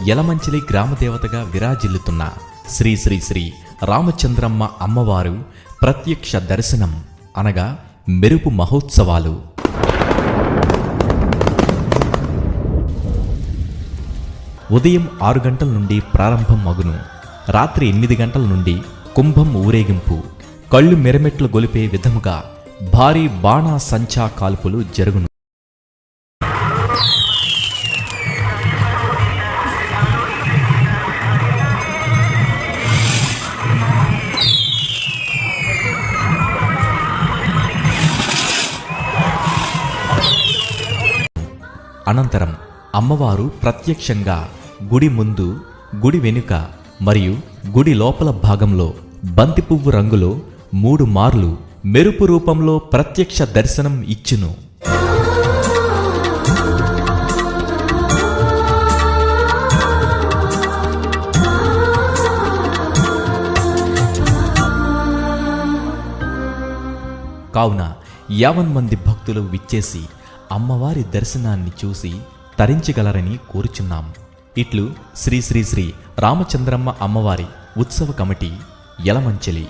యలమంచిలి గ్రామదేవతగా విరాజిల్లుతున్న శ్రీ శ్రీ శ్రీ రామచంద్రమ్మ అమ్మవారు ప్రత్యక్ష దర్శనం అనగా మెరుపు మహోత్సవాలు. ఉదయం 6 గంటల నుండి ప్రారంభం మగును. రాత్రి 8 గంటల నుండి కుంభం ఊరేగింపు. కళ్ళు మెరమెట్లు గొలిపే విధముగా భారీ బాణా సంచా కాల్పులు జరుగును. అనంతరం అమ్మవారు ప్రత్యక్షంగా గుడి ముందు, గుడి వెనుక మరియు గుడి లోపల భాగంలో బంతి పువ్వు రంగులో 3 మార్లు మెరుపు రూపంలో ప్రత్యక్ష దర్శనం ఇచ్చును. కావున 50 మంది భక్తులు విచ్చేసి అమ్మవారి దర్శనాన్ని చూసి తరించగలరని కోరుచున్నాం. ఇట్లు శ్రీ శ్రీ శ్రీ రామచంద్రమ్మ అమ్మవారి ఉత్సవ కమిటీ, యలమంచిలి.